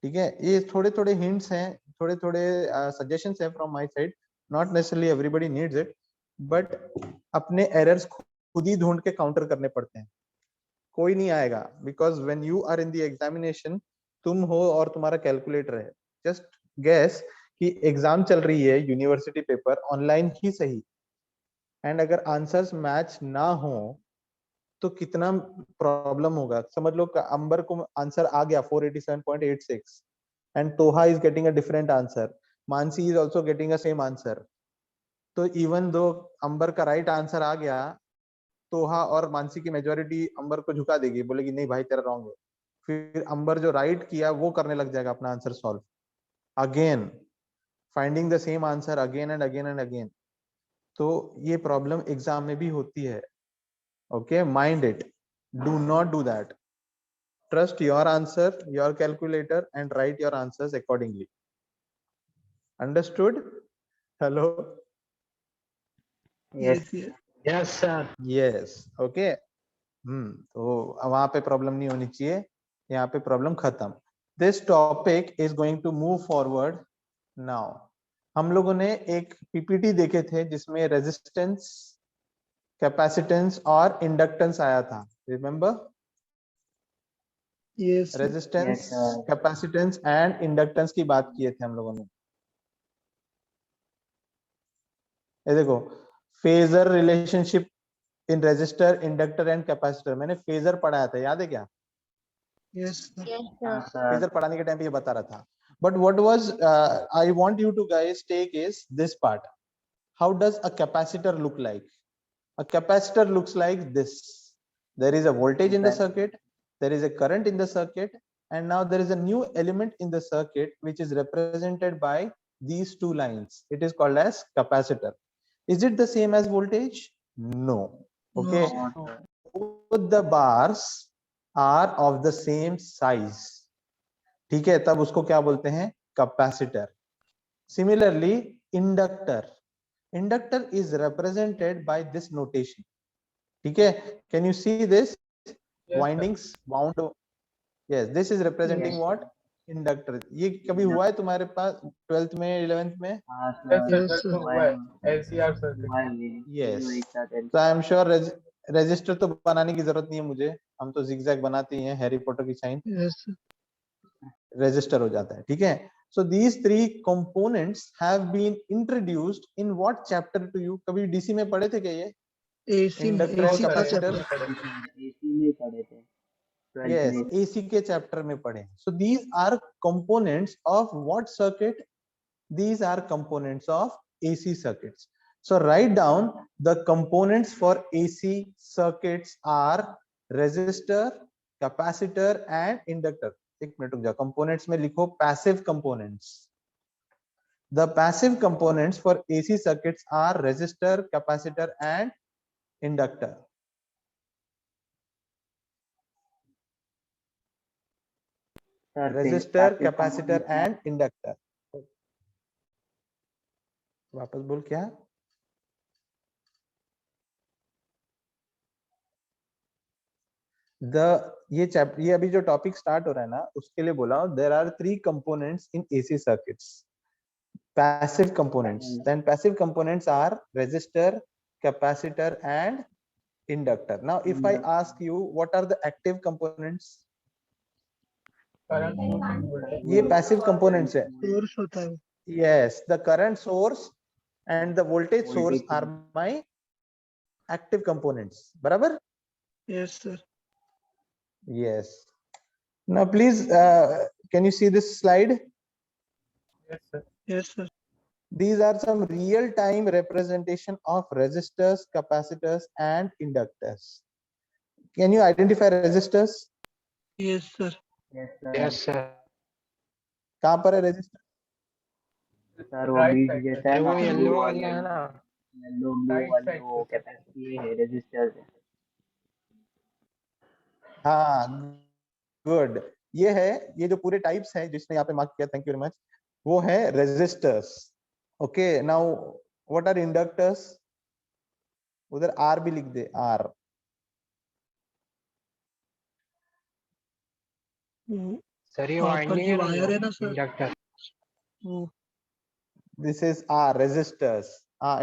ठीक है, ये थोड़े थोड़े हिंट्स हैं, थोड़े थोड़े सजेशंस हैं from my side. Not necessarily everybody needs it, but अपने एरर्स खुद ही ढूंढ के काउंटर करने पड़ते हैं। कोई नहीं आएगा because when you are in the examination, तुम हो और तुम्हारा कैलकुलेटर है। जस्ट गेस कि एग्जाम चल रही है, यूनिवर्सिटी पेपर ऑनलाइन ही सही, एंड अगर आंसर्स मैच ना हो तो कितना प्रॉब्लम होगा। समझ लो अंबर को आंसर आ गया 487.86 एंड तोहा is getting a different answer, Mansi is also getting a same answer. तो इवन दो अंबर का राइट आंसर आ गया, तोहा और मानसी की मेजोरिटी अंबर को झुका देगी, बोलेगी नहीं भाई तेरा रॉन्ग है। फिर अंबर जो राइट किया वो करने लग जाएगा अपना answer solve again, finding the same answer again and again and again. तो ये प्रॉब्लम एग्जाम में भी होती है। Okay, mind it, do not do that. Trust your answer, your calculator, and write your answers accordingly. Understood? Hello? Yes. Yes yes. Yes sir. Yes. Okay. तो वहां पे problem नहीं होनी चाहिए, यहाँ पे प्रॉब्लम खत्म। This topic is going to move forward now. हम लोगों ने एक पीपीटी देखे थे जिसमें रेजिस्टेंस, कैपेसिटेंस और इंडक्टेंस आया था। Remember? Yes resistance, yes sir. Capacitance and inductance की बात किए थे हम लोगों ने। ये देखो phasor relationship in resistor, inductor and capacitor, मैंने फेजर पढ़ाया था, याद है क्या? Yes sir. यस हाँ सर। सर। फेजर पढ़ाने के टाइम पे ये बता रहा था. But what was I want you to guys take is this part. How does a capacitor look like? A capacitor looks like this. There is a voltage in the circuit, there is a current in the circuit, and now there is a new element in the circuit which is represented by these two lines. It is called as capacitor. Is it the same as voltage? No. Okay. No. No sir. Both the bars are of the same size. ठीक है, तब उसको क्या बोलते हैं? Capacitor. Similarly, inductor. Inductor is represented by this notation. ठीक है, can you see this? Yes, sir. Windings wound. Yes, this is representing Yes, what? Inductor. ये कभी हुआ है तुम्हारे पास 12th में 11th में? हाँ Yes, सर। sir, Yes, तो sir. हुआ है LCR सर्किट। हुआ है ये Yes. दोनों एक साथ है। So I am sure register तो बनाने की जरूरत नहीं है मुझे, हम तो zigzag बनाते ही हैं, हैरी पॉटर की साइन Yes, sir. रजिस्टर हो जाता है. ठीक है, so these three components have been introduced in what chapter to you? कभी डीसी में पढ़े थे क्या ये? AC में, Inductor and AC का capacitor? चैप्टर। एसी में पढ़े थे 12th Yes, में। AC के चैप्टर में पढ़े. So these are components of what circuit? These are components of AC circuits. So write down the components for AC circuits are resistor, capacitor and inductor. एक minute रुक जाओ, components में लिखो passive components. The passive components for AC circuits are resistor, capacitor and inductor. Sir Resistor, capacitor and inductor. वापस बोल क्या? ये अभी जो टॉपिक स्टार्ट हो रहा है ना, उसके लिए बोला हूं. There are 3 components in AC circuits. Passive components. Then passive components are resistor, capacitor and inductor. Now if I ask you what are the active components? Current ये पैसिव कंपोनेंट्स है. सोर्स होता है। Yes, the current source and the voltage source are my active components. बराबर? Yes, sir. Yes. Now please can you see this slide? Yes sir. Yes, sir. These are some real time representation of resistors, capacitors and inductors. Can you identify resistors? Yes, sir. Yes sir. कहां पर है resistor? Sir वो बीच जैसा है ना, वो yellow blue वाला है ना. येलो ब्लू Right वाली side वो पे। कैपेसिटी है, रेजिस्टर है। हाँ, गुड. ये है, ये जो पूरे टाइप्स हैं जिसने यहाँ पे मार्क किया, थैंक यू वेरी मच, वो है resistors. Okay, now what are inductors? उधर आर भी लिख दे, आर. वो सर ये कॉपर वाइंडिंग की है ना, वायर है ना सर, इंडक्टर. वो this is are resistors.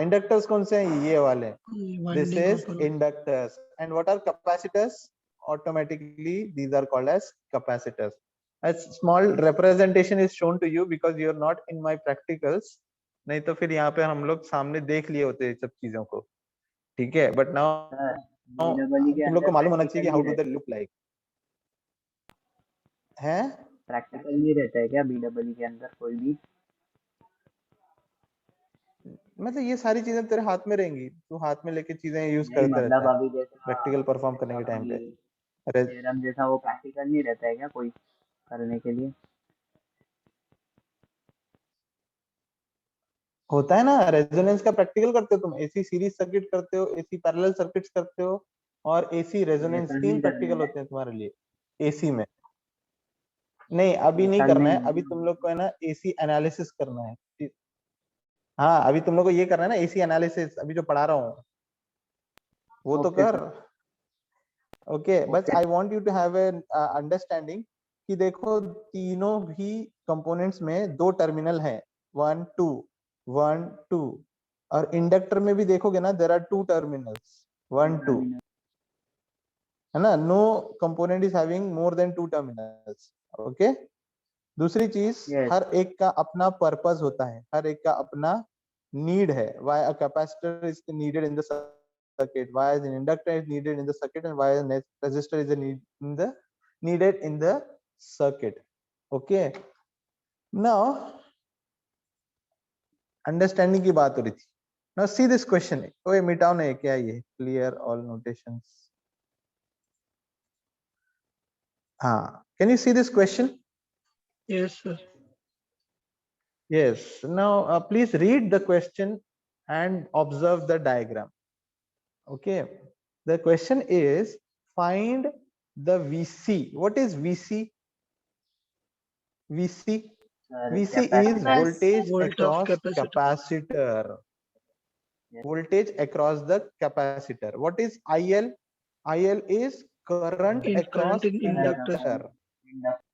Inductors कौन से हैं? ये वाले. This winding is copper. inductors. And what are capacitors? Automatically these are called as capacitors. A small representation is shown to you because you are not in my practicals. नहीं तो फिर यहाँ पे हम लोग सामने देख लिए होते सब चीजों को. ठीक है, but now सर बीडब्ल्यू के तुम लोग को अंदर मालूम होना चाहिए कि how प्रैक्टिकल do नहीं they रहता look like. है? प्रैक्टिकल नहीं रहता है क्या बीडब्ल्यू के अंदर कोई भी? मतलब ये सारी चीजें तेरे हाथ में रहेंगी, तू हाथ में लेके चीजें यूज नहीं करते मतलब रहता है अभी जैसा प्रैक्टिकल परफॉर्म करने के टाइम पे. अरे थ्योरम जैसा वो प्रैक्टिकल नहीं रहता है क्या कोई करने के लिए? होता है ना, रेजोनेंस का प्रैक्टिकल करते हो तुम, एसी सीरीज सर्किट करते हो, एसी पैरेलल सर्किट्स करते हो और एसी रेजोनेंस. वैसा 3 नहीं करना प्रैक्टिकल है, होते हैं तुम्हारे लिए एसी में. नहीं अभी नहीं वैसा करना नहीं है, अभी तुम लोग को है ना एसी एनालिसिस करना है. हाँ, अभी तुम लोग को ये करना है ना एसी एनालिसिस, अभी जो पढ़ा रहा हूँ वो तो ओके कर. सर। ओके, बस okay I want you to have a understanding कि देखो तीनों भी कंपोनेंट्स में 2 टर्मिनल हैं, 1 2 1 2. और इंडक्टर में भी देखोगे ना, देयर आर 2 टर्मिनल्स, 1 2, है ना. No component is having more than 2 terminals. Okay. दूसरी चीज, Yes. हर एक का अपना पर्पस होता है, हर एक का अपना need है, why a capacitor is needed in the circuit, why an inductor is needed in the circuit, and why a resistor is needed in the circuit. Okay, now understanding की बात हो रही थी. Now see this question. ओए मिटाओ ना, क्या ये clear all notations. हाँ, can you see this question? Yes, sir. Yes. Now please read the question and observe the diagram. Okay. The question is find the VC. What is VC? VC. Sir, VC is capacitor. voltage Volt of across capacitor. capacitor. Yes. Voltage across the capacitor. What is IL? IL is current In across current in inductor. inductor. Inductor.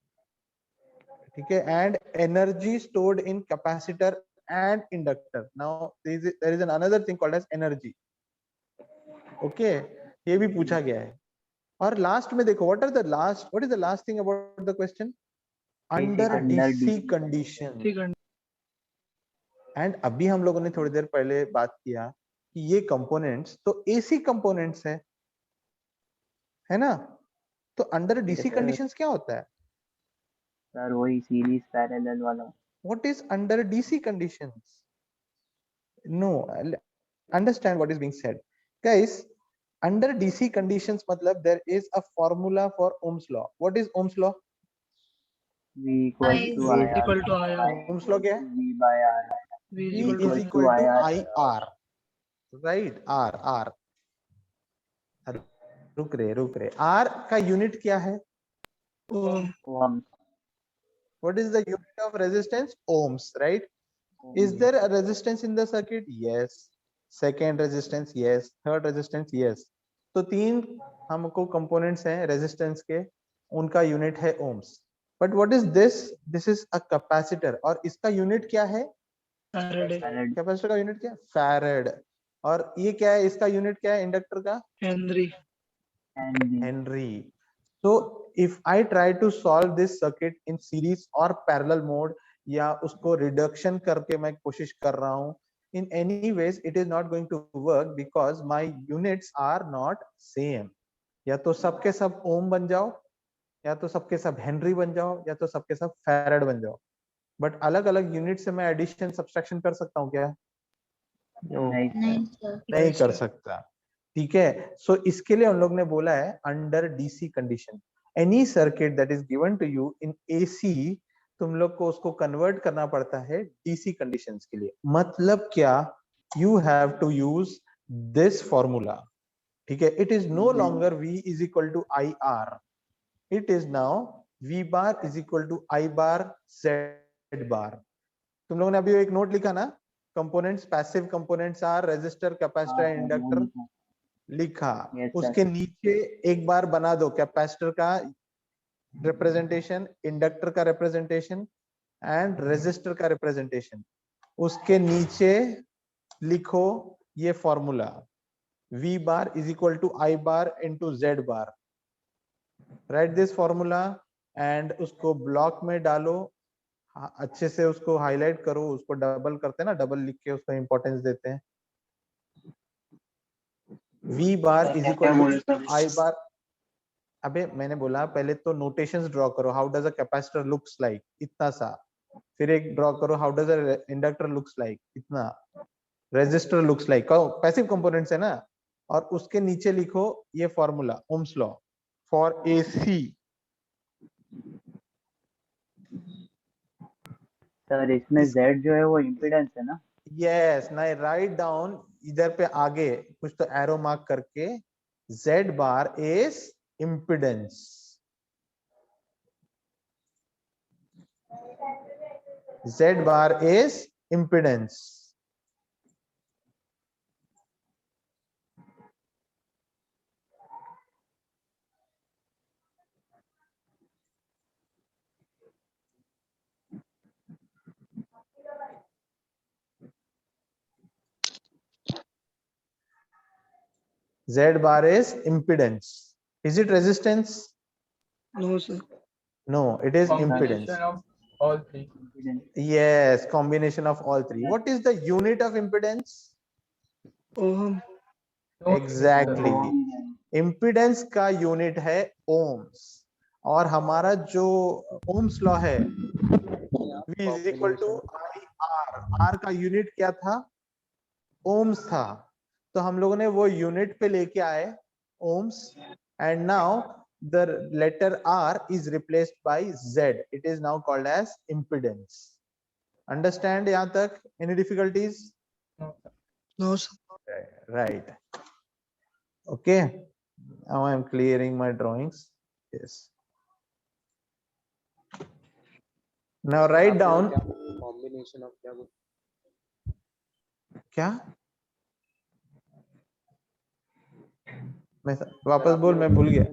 ठीक है, and energy stored in capacitor and inductor. Now there is another thing called as energy. Okay, ये भी पूछा गया है. और last में देखो, what is the last thing about the question? Under DC condition. ठीक है. एंड अभी हम लोगों ने थोड़ी देर पहले बात किया कि ये कंपोनेंट्स तो एसी कंपोनेंट्स है ना. तो अंडर डीसी sir. कंडीशंस क्या होता है? सर वही सीरीज पैरेलल वाला. What is under DC conditions? No, understand what is being said guys. Under DC conditions मतलब there is a formula for Ohm's law. What is Ohm's law? V equals to V IR. equal to IR. Ohm's law क्या है? V by R. V V is is equal to equal to IR. IR, right. R रुक रहे R का यूनिट क्या है? ohm. Ohm. What is the unit of resistance? Ohms, right? Is there a resistance in the circuit? Yes. Second resistance? Yes. Third resistance? Yes. तो तीन हमको components हैं resistance के, उनका unit है ohms. But what is this? This is a capacitor और इसका unit क्या है? Faraday. Capacitor का unit क्या है? Farad. और ये क्या है? इसका unit क्या है? Inductor का? Henry. Henry. So if I try to solve this circuit in series or parallel mode या उसको reduction करके मैं कोशिश कर रहा हूँ, in any ways it is not going to work because my units are not same. या तो सबके सब ओम बन जाओ, या तो सबके सब हेनरी बन जाओ, या तो सबके सब फैराड बन जाओ. बट अलग अलग यूनिट से मैं एडिशन सब्सट्रैक्शन कर सकता हूँ क्या? नहीं सर. नहीं कर सकता. ठीक है. सो इसके लिए हम लोग ने बोला है under DC condition. Any circuit that is given to you in AC, तुम लोग को उसको कन्वर्ट करना पड़ता है डीसी कंडीशंस के लिए. मतलब क्या? You have to use this formula. ठीक है. It is no longer V is equal to IR. It is now V bar is equal to I bar Z bar. तुम लोगों ने अभी एक नोट लिखा ना, components, passive components are resistor, capacitor, inductor लिखा. उसके नीचे एक बार बना दो कैपेसिटर का रिप्रेजेंटेशन, इंडक्टर का रिप्रेजेंटेशन एंड रेजिस्टर का रिप्रेजेंटेशन. उसके नीचे लिखो ये formula V bar is equal to I bar into Z bar. Right this formula and उसको ब्लॉक में डालो. अच्छे से उसको हाईलाइट करो, उसको डबल करते हैं ना, डबल लिख के उसको इंपॉर्टेंस देते हैं. V bar is equal to I bar. अबे मैंने बोला पहले तो नोटेशंस ड्रॉ करो. How does a capacitor looks like, इतना सा. फिर एक ड्रॉ करो, how does a inductor looks like, इतना. Resistor looks like, passive components है ना. और उसके नीचे लिखो ये formula Ohm's law for AC. Sir इसमें Z जो है वो इम्पीडेंस है ना? यस. ना राइट डाउन इधर पे आगे कुछ तो एरो मार्क करके, Z bar is impedance. Z bar is impedance. Z bar is impedance. Is it resistance? No, sir. No, it is impedance. Combination all three. impedance. Yes, combination of all three. What is the unit of impedance? Ohm No, Exactly. Ohm. Impedance का unit है ohms, और हमारा जो ohms law है V is equal to IR, R का यूनिट क्या था? ओम्स था। तो हम लोगों ने वो यूनिट पे लेके आए ohms, and now the letter R is replaced by Z. It is now called as impedance. Understand यहाँ तक? Any difficulties? no, sir. No sir Right. Okay. Now I am clearing my drawings. Yes. Now write down. Combination of क्या बोल- क्या? मैं वापस बोल, मैं भूल गया।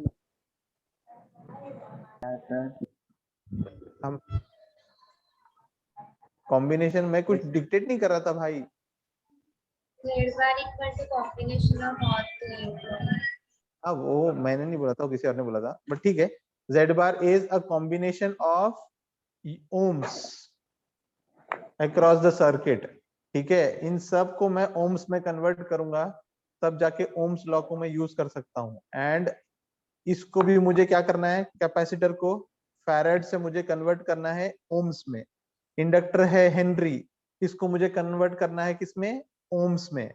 हम कॉम्बिनेशन में कुछ डिक्टेट नहीं कर रहा था भाई। Z bar equal to combination of all three. अब वो मैंने नहीं बोला था, वो किसी और ने बोला था, बट ठीक है। Z bar is a combination of ohms across the circuit. ठीक है, इन सब को मैं ohms में कन्वर्ट करूंगा, तब जाके ohms लॉ को मैं यूज कर सकता हूँ। एंड इसको भी मुझे क्या करना है, कैपेसिटर को फैराड से मुझे कन्वर्ट करना है ohms में। इंडक्टर है हेनरी, इसको मुझे कन्वर्ट करना है किसमें? ohms में।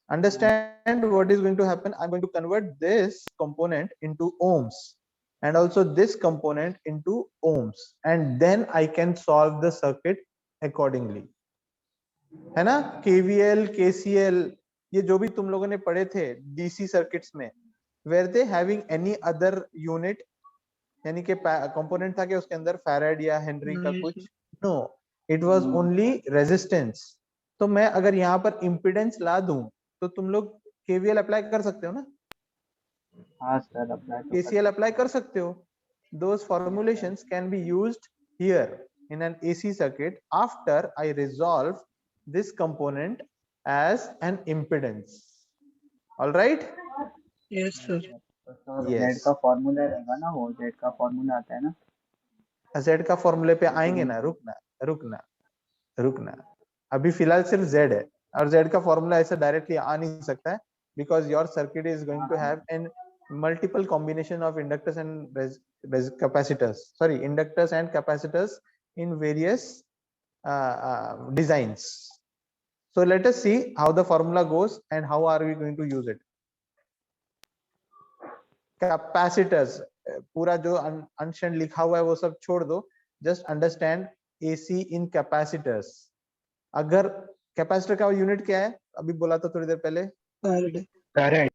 Understand what is going to happen? I'm going to convert this component into ohms and also this component into ohms, and then I can solve the circuit accordingly. है ना? KVL, KCL, ये जो भी तुम लोगों ने पढ़े थे DC सर्किट्स में, were they having any other unit? यानी कि कंपोनेंट था कि उसके अंदर फैराड या हेनरी का नहीं कुछ? No, it was only resistance. तो मैं अगर यहाँ पर इम्पीडेंस ला दूं तो तुम लोग केवीएल अप्लाई कर सकते हो ना? हाँ सर, अप्लाई तो केसीएल अप्लाई कर सकते हो। Those formulations can be used here in an AC circuit after I resolve this component as an impedance. All right? Yes sir तो सर Yes. Z का फॉर्मूला रहेगा ना, वो Z का फॉर्मूला आता है ना? Z का फॉर्मूले पे आएंगे ना, रुकना। अभी फिलहाल सिर्फ Z है, और Z का फॉर्मूला ऐसे डायरेक्टली आ नहीं सकता है, because your circuit is going to have an multiple combination of inductors and capacitors, sorry, inductors and capacitors in various designs. So let us see how the formula goes and how are we going to use it. Capacitors, पूरा जो unsaid लिखा हुआ है वो सब छोड़ दो, just understand AC इन capacitors. अगर कैपेसिटर का यूनिट क्या है, अभी बोला था थोड़ी देर पहले, फैराड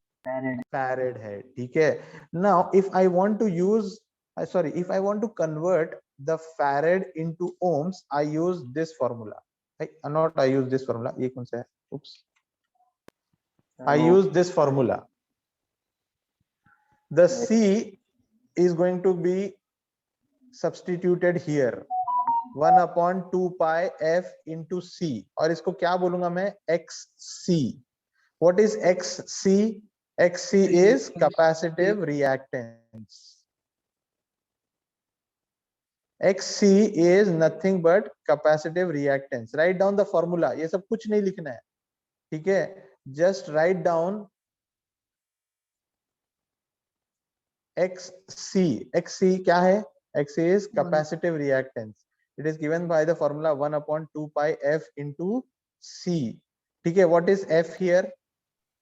फैराड है। ठीक है, now if I want to use, sorry, if I want to convert the farad into ohms, I use this formula. I use this formula, ये कौन सा है? Oops. I use this formula. The C is going to be substituted here, 1/2 pi f into C, और इसको क्या बोलूंगा मैं? XC. What is XC? XC is capacitive reactance. XC is nothing but capacitive reactance. Write down the formula. ये सब कुछ नहीं लिखना है, ठीक है? Just write down XC. XC क्या है? XC is capacitive reactance. It is given by the formula 1/2 pi f into C. ठीक है? What is F here?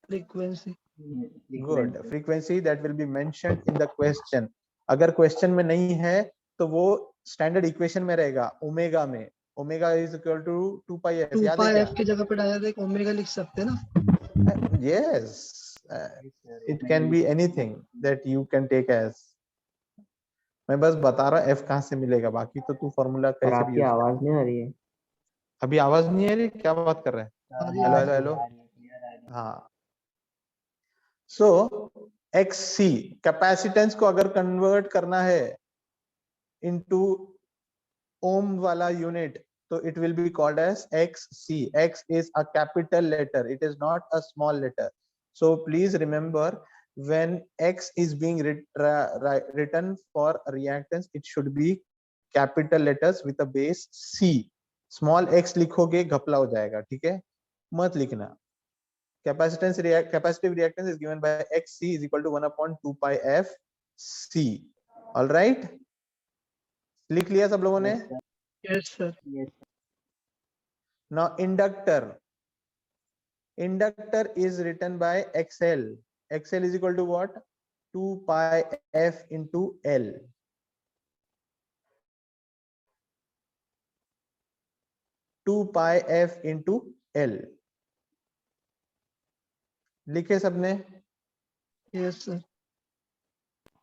Frequency Good. Frequency that will be mentioned in the question. अगर question में नहीं है तो वो स्टैंडर्ड इक्वेशन में रहेगा, ओमेगा में। Omega is equal to 2 pi F, 2 याद है पाई क्या? एफ की जगह पे डायरेक्ट ओमेगा लिख सकते हैं ना? Yes, it can be anything that you can take as. मैं बस बता रहा एफ कहाँ से मिलेगा, बाकी तो तू फॉर्मूला पर कहीं से भी आपकी यूज कर। आवाज नहीं आ रही है। अभी आवाज नहीं आ रही? क्या बात कर रहे हैं? Hello hello hello. हाँ, सो XC कैपेसिटेंस को अगर कन्वर्ट करना है इनटू ओम वाला यूनिट, तो it will be called as XC. X is a capital letter, it is not a small letter. So please remember, when X is being written for reactance, it should be capital letters with a base C. Small x लिखोगे घपला हो जाएगा, ठीक है, मत लिखना. Capacitive reactance is given by xc is equal to 1/2 pi f c. All right, लिख लिया सब लोगों ने? Yes, sir. Yes. Now inductor is written by xl. xl is equal to what? 2 pi f into l. 2 pi f into l. लिखे सबने? Yes, sir.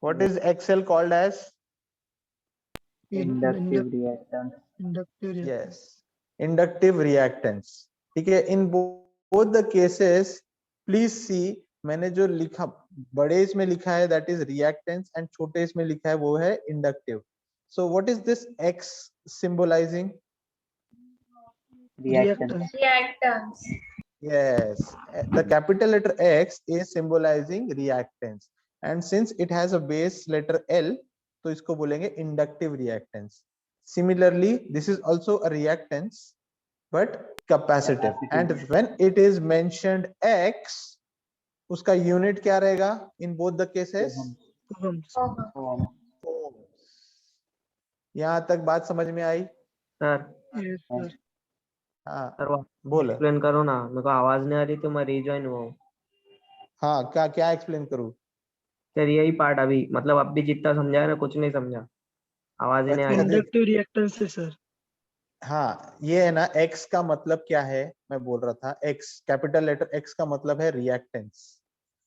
What is xl called as? Inductive reactance. Inductive reactance. Yes, inductive reactance. ठीक है, in both the cases please see, मैंने जो लिखा बड़े इसमें लिखा है that is reactance and छोटे इसमें लिखा है वो है inductive. So what is this x symbolizing? Reactance. Reactants. Yes, the capital letter X is symbolizing reactance, and since it has a base letter L, तो इसको बोलेंगे inductive reactance. Similarly, this is also a reactance, but capacitive. And when it is mentioned X, उसका unit क्या रहेगा in both the cases? Ohms. Ohm. Ohms. यहाँ तक बात समझ में आई? Sir Yes, sir. हाँ सर वो बोल. एक्सप्लेन करो ना, मेरे को आवाज नहीं आ रही तो मैं रिजॉइन हुआ हूँ. हाँ क्या क्या एक्सप्लेन करूँ? सर यही पार्ट अभी, मतलब अब भी जितना समझा ना कुछ नहीं समझा, आवाज ही नहीं आ अच्छा, रही. Inductive reactance है, sir. हाँ ये है ना, x का मतलब क्या है मैं बोल रहा था. x कैपिटल लेटर x का मतलब है रिएक्टेंस.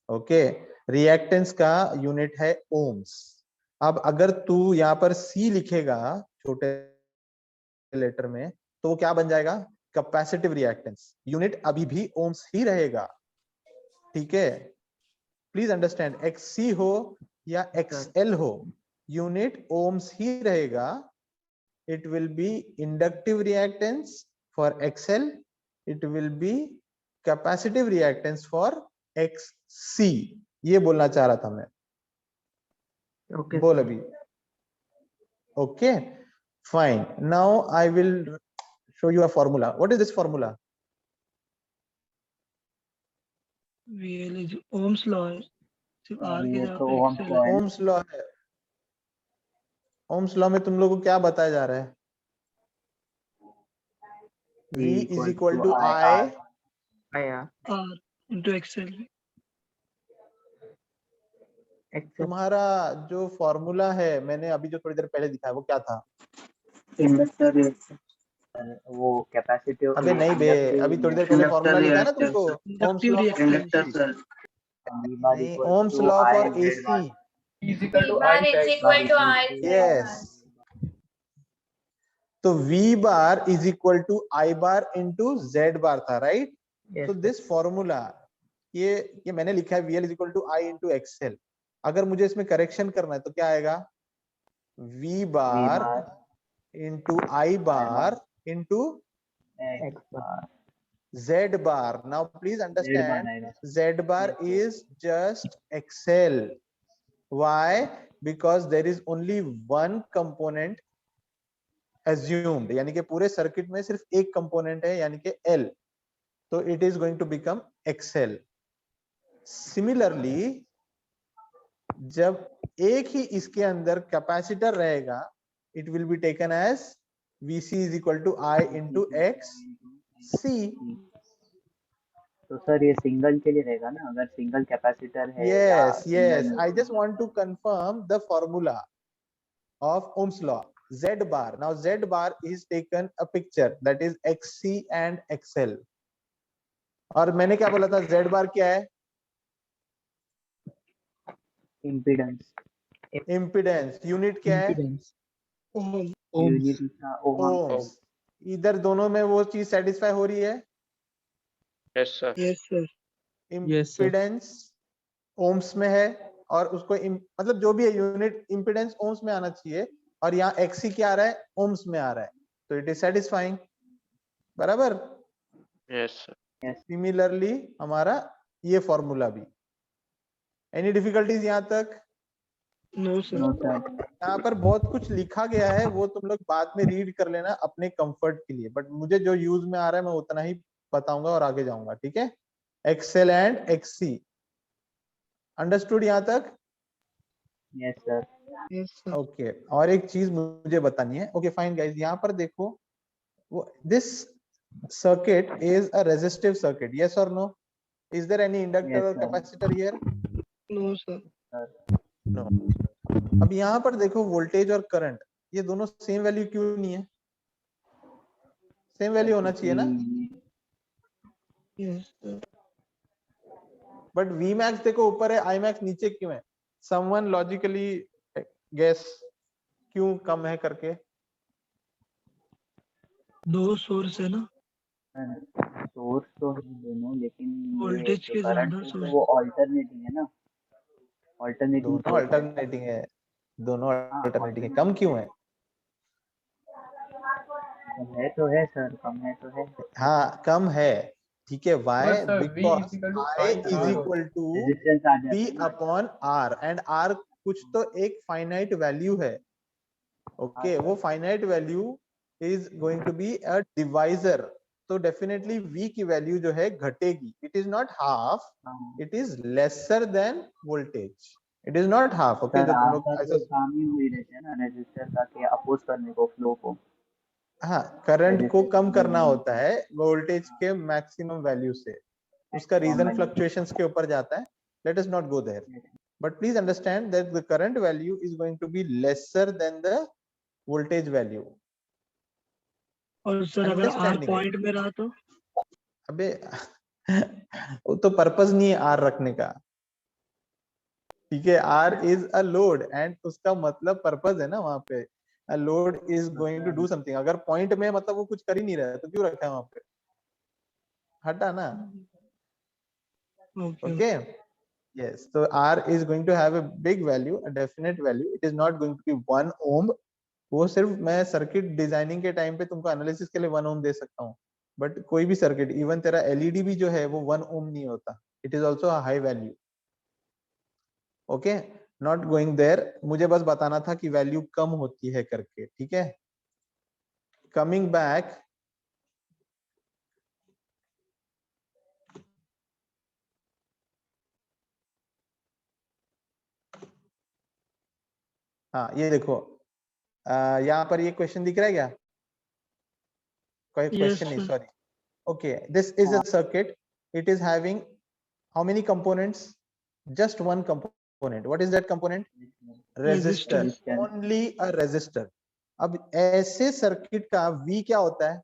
ओके, रिएक्टेंस का यूनिट है ओम्स. अब अगर तू यहाँ पर C लिखेगा छोटे लेटर में तो वो क्या बन जाएगा? Capacitive reactance. यूनिट अभी भी ओम्स ही रहेगा, ठीक है. प्लीज अंडरस्टैंड, xc हो या xl हो, यूनिट ओम्स ही रहेगा. It will be inductive reactance for XL. It will be capacitive reactance for XC. ये बोलना चाह रहा था मैं. ओके बोल अभी. Okay, fine. Now I will show you a formula. What is this formula? VL is Ohm's law है. सिर्फ R के ये जगह तो पे Ohm's XL law है. है. Ohm's law है. Ohm's law में तुम लोगों को क्या बताया जा रहा है? V is equal to I. आया R into XL. एक्सेल. तुम्हारा जो फॉर्मूला है मैंने अभी जो थोड़ी देर पहले दिखाया वो क्या था? इंडक्टर वो कैपेसिटिव. अबे नहीं बे, अभी थोड़ी देर पहले फॉर्मूला लिखा है ना तुमको. Ohms Inductive law. reactance. नहीं, ohms law for AC. is equal to I V bar is sec equal to I yes, तो V bar is equal to I bar into Z bar था, right? तो this formula ये मैंने लिखा है VL is equal to I into XL. अगर मुझे इसमें करेक्शन करना है तो क्या आएगा? V bar into I bar into Z bar. Now please understand, Z bar is just XL. Why? Because there is only one component assumed, यानी कि पूरे सर्किट में सिर्फ एक कंपोनेंट है यानी कि L, तो it is going to become XL. Similarly, जब एक ही इसके अंदर कैपेसिटर रहेगा, it will be taken as VC is equal to I into XC. तो सर ये सिंगल के लिए रहेगा ना, अगर सिंगल कैपेसिटर है. Yes, I just want to confirm the formula of Ohm's law. Z bar. Now Z bar is taken a picture, that is XC and XL. और मैंने क्या बोला था? Z bar क्या है? इम्पीडेंस. इम्पीडेंस. यूनिट क्या है? Unit ohms. इधर दोनों में वो चीज सेटिस्फाई हो रही है? Yes sir. Yes, sir. Impedance ohms में है और उसको मतलब जो भी है यूनिट इम्पीडेंस ओम्स में आना चाहिए, और यहाँ एक्सी क्या आ रहा है? ओम्स में आ रहा है, तो इट इज सेटिस्फाइंग. बराबर? Yes sir. सिमिलरली हमारा ये फॉर्मूला भी. एनी डिफिकल्टीज यहाँ तक? No sir. No sir. यहाँ पर बहुत कुछ लिखा गया है, वो तुम लोग बाद में रीड कर लेना अपने कंफर्ट के लिए, बट मुझे जो यूज में आ रहा है मैं उतना ही बताऊंगा और आगे जाऊंगा, ठीक है। एक्सेल एंड एक्ससी, अंडरस्टूड यहाँ तक? Yes sir. Yes sir. Okay, और एक चीज मुझे बतानी है। ओके फाइन गाइस, यहाँ पर देखो, this circuit is a resistive circuit, yes or no? Is there any inductor yes or sir. capacitor here? No sir. No. अब यहाँ पर देखो वोल्टेज और करंट, ये दोनों सेम वैल्यू क्यों नहीं है? सेम वैल्यू होना चाहिए ना। Yes sir. But V max देखो ऊपर है, आई मैक्स नीचे क्यों है? समवन लॉजिकली गेस क्यों कम है करके? दो सोर्स है ना, सोर्स तो है दोनों, लेकिन ये वोल्टेज जो के करंट ज्यादा है तो सोर्स। वो ऑल्टरनेटिंग है ना, ऑल्टरनेटिंग दोनों सोर्स है। अल्टरनेटिंग है, दोनों हाँ अल्टरनेटिंग है, कम ऑल्टरनेटिंग क्यों है? तो है सर, कम है तो है। हाँ कम है, ठीक है। But why? sir, V is because equal to I pi is R equal होता टू रेजिस्टेंस आ बी जाता है ना। अपॉन आर, एंड आर कुछ तो एक फाइनाइट वैल्यू है, ओके। वो finite value is going to be a divisor, तो डेफिनेटली V की वैल्यू जो है घटेगी। It is not half, it is lesser than voltage, it is not half, okay. Sir जो तुम आर लोग का ऐसा, तो काम ही वही रहता है ना, रेजिस्टर का के अपोज करने को, फ्लो को। हाँ, करंट को रेजिस्टेंस कम भी करना नहीं होता है वोल्टेज के मैक्सिमम वैल्यू से, उसका कम रीजन वैल्यू। फ्लक्चुएशंस के ऊपर जाता है। Let us not go there, but please understand that the current value is going to be lesser than the voltage value. और सर अगर आर Understanding? पॉइंट में रहा तो? अबे वो तो पर्पस नहीं है आर रखने का, ठीक है। R is a load and उसका मतलब पर्पस है ना वहां पे, a load is going to do something. अगर पॉइंट में मतलब वो कुछ कर ही नहीं रहा है तो क्यों रखा है वहां पे? हटा ना, okay. Okay. Yes, so R is going to have a big value, a definite value. It is not going to be 1 ohm. वो सिर्फ मैं सर्किट डिजाइनिंग के टाइम पे तुमको एनालिसिस के लिए 1 ओम दे सकता हूँ, बट कोई भी सर्किट, इवन तेरा एलईडी भी जो है वो 1 ओम नहीं होता, it is also a high value, okay. Not going there, मुझे बस बताना था कि वैल्यू कम होती है करके, ठीक है। कमिंग बैक, हाँ ये देखो, यहाँ पर ये क्वेश्चन दिख रहा है क्या? कोई यस क्वेश्चन नहीं, sir. Sorry. Okay, this is a circuit. It is having how many components? Just one component. What is that component? Resistor. Resistor. Only a resistor. अब ऐसे सर्किट का V क्या होता है?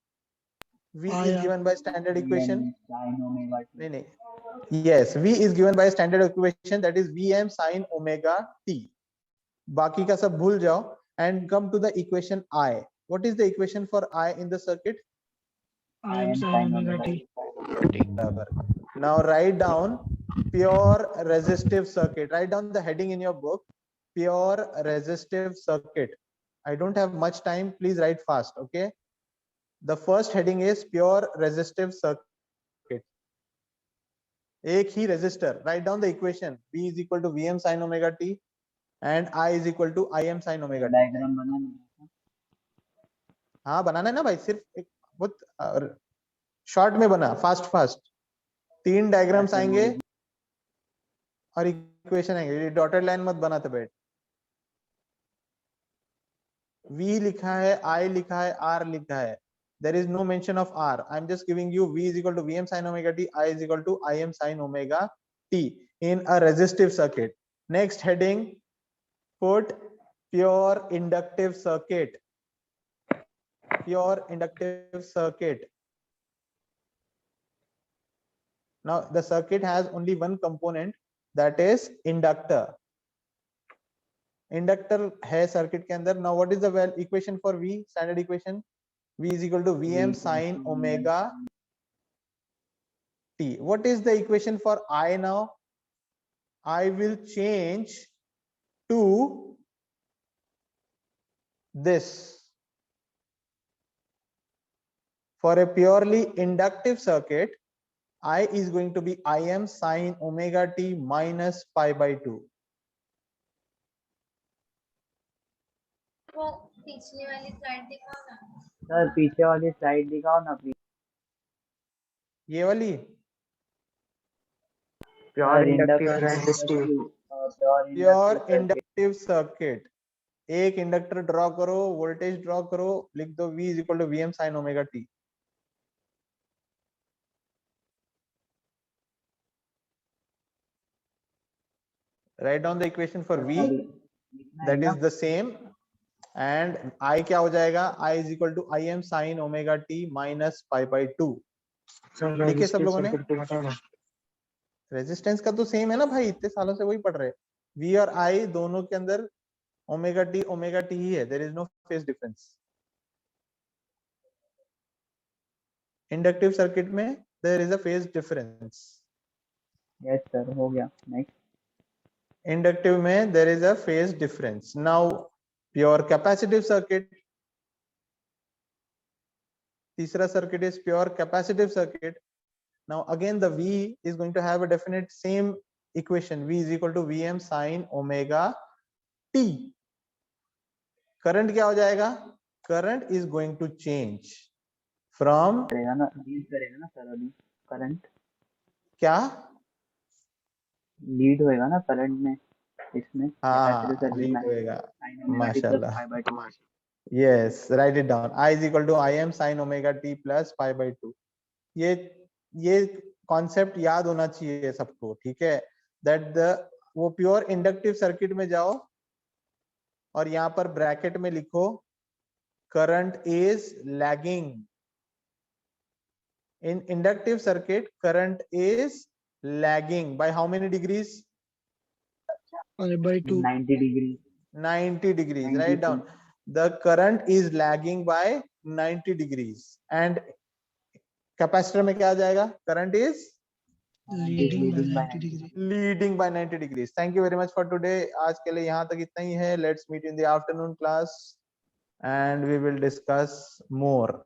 V is आया। given by standard equation. sin omega t। नहीं नहीं, yes, V is given by standard equation, that is Vm sin omega t. बाकी का सब भूल जाओ and come to the equation I. What is the equation for I in the circuit? I am sine omega T. Now write down pure resistive circuit. Write down the heading in your book, pure resistive circuit. I don't have much time, please write fast, okay. The first heading is pure resistive circuit. एक ही resistor. Write down the equation. V is equal to Vm sin omega t and I is equal to Im sin omega t. Diagram बनाना। हाँ बनाना है ना भाई, सिर्फ एक बहुत शॉर्ट में बना, फास्ट फास्ट। 3 डायग्राम्स आएंगे और इक्वेशन आएंगे, डॉटेड लाइन मत बनाते बैठ। V लिखा है, I लिखा है, R लिखा है, there is no mention of R. I am just giving you V is equal to Vm sin omega t, I is equal to Im sin omega t in a resistive circuit. Next heading, put pure inductive circuit. Pure inductive circuit. Now the circuit has only one component, that is inductor. Inductor है circuit के अंदर। Now what is the equation for V, standard equation? V is equal to Vm sin omega t. What is the equation for I now? I will change to this. For a purely inductive circuit, I is going to be Im sin omega t minus pi by 2. वो पिछली वाली slide दिखाओ ना। Sir पीछे वाली slide दिखाओ ना please. ये वाली pure inductive resistive. Pure pure inductive circuit. Inductive circuit. एक इंडक्टर ड्रॉ करो, वोल्टेज ड्रॉ करो, लिख दो V is equal to Vm sin omega t। Write down the equation for V, that is the same, and I क्या हो जाएगा, I is equal to Im sin omega t minus pi by 2। Sir लिखे सब resistive लोगों ने? Circuit पे बताना। Resistance का तो सेम है ना भाई, इतने सालों से वही पढ़ रहे। V और I दोनों के अंदर ओमेगा टी ही है, there is no phase difference. Inductive circuit में there is a phase difference. Yes sir हो गया। नेक्स्ट। इंडक्टिव में there is a phase difference. Now pure capacitive circuit, तीसरा circuit is pure capacitive circuit. Now again the V is going to have a definite same equation, V is equal to Vm sin omega t। Current क्या हो जाएगा, current is going to change from, करेगा ना, lead करेगा ना sir अभी current. क्या lead होएगा ना करंट में, इसमें कैपेसिटिव हाँ सर्किट लीड में होएगा। sin ओमेगा t प्लस माशाल्लाह, pi by 2। Yes right it down, I is equal to Im sin omega t plus pi by 2। ये कॉन्सेप्ट याद होना चाहिए सबको, ठीक है। दैट द वो प्योर इंडक्टिव सर्किट में जाओ और यहाँ पर ब्रैकेट में लिखो current is lagging. in inductive circuit current is lagging by how many degrees? by 2। 90 degree. 90 degrees, write 92। down the current is lagging by 90 degrees and capacitor में क्या आ जाएगा, current is leading by leading by 90 degree. leading by 90 degrees। thank you very much for today। आज के लिए यहाँ तक इतना ही है। let's meet in the afternoon class and we will discuss more।